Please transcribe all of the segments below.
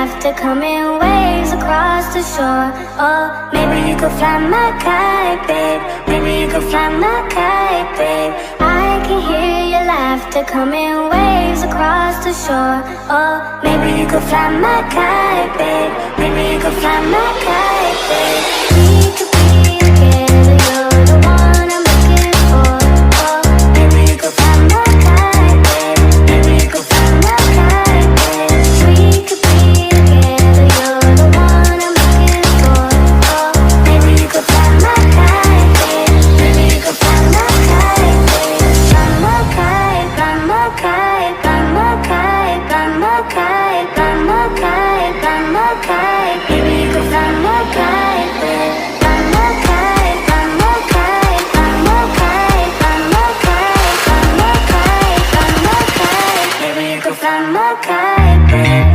left to come in waves across the shore. Oh, maybe you could fly my kite, babe. Maybe you could fly my kite, babe. I can hear your laughter come in waves across the shore. Oh, maybe you could fly my kite, babe. Maybe you could fly my kite, babe. We could be together, you're the one I'm looking for. Oh, maybe you could fly my kite, babe. Maybe you could fly my kite, babe. We could be together, you're the one I'm looking for. Oh, maybe you could fly my kite, babe. Maybe you could fly my kite, babe. Fly my kite, fly my kite, fly my kite, fly my kite, fly my kite, fly my kite. Maybe you could fly my kite, babe. Fly my kite, fly my kite, fly my kite, fly my kite, fly my kite, fly my kite. Maybe you could fly my kite, babe.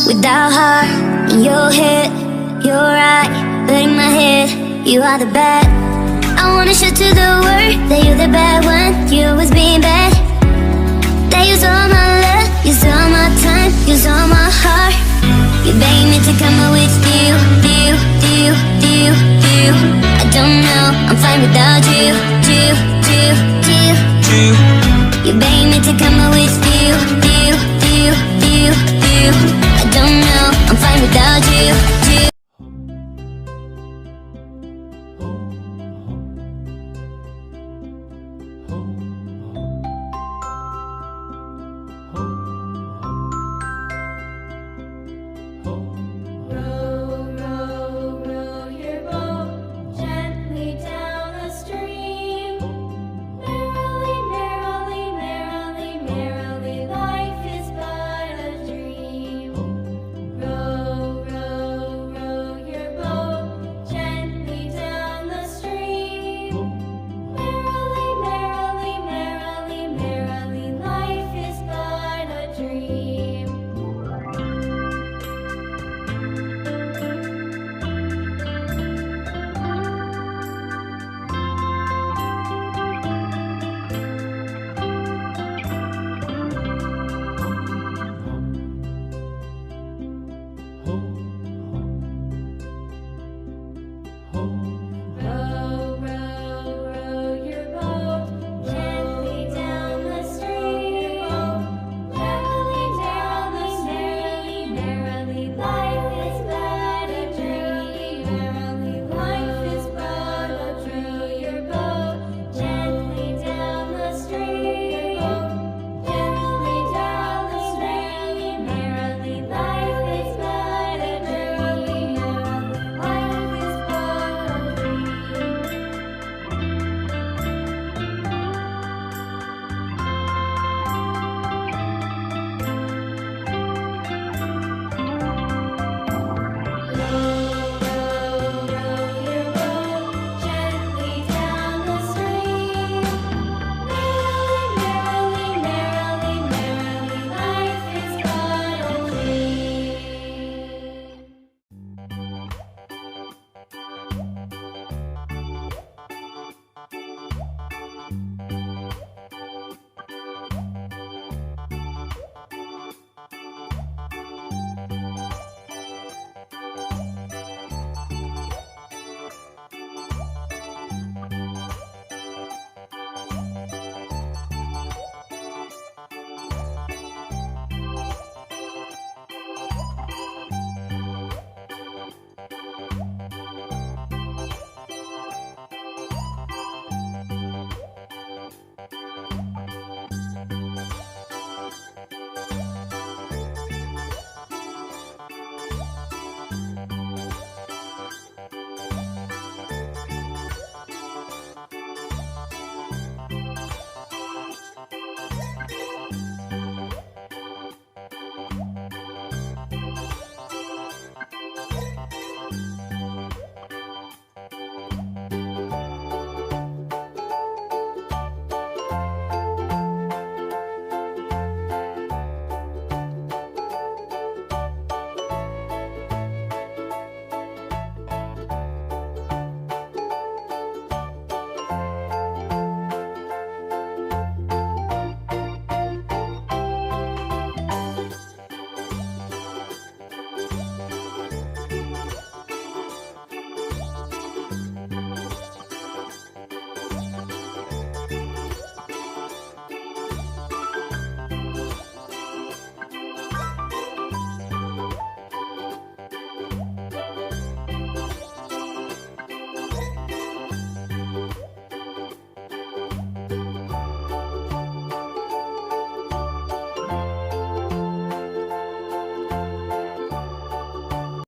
Without heart in your head, you're right, but in my head, you are the bad. I wanna show to the world that you're the bad one. You always being bad. That use all my love, use all my time, use all my heart. You beg me to come out with you. I don't know, I'm fine without you. You beg me to come out with you. I don't know, I'm fine without you. Merrily, merrily, merrily,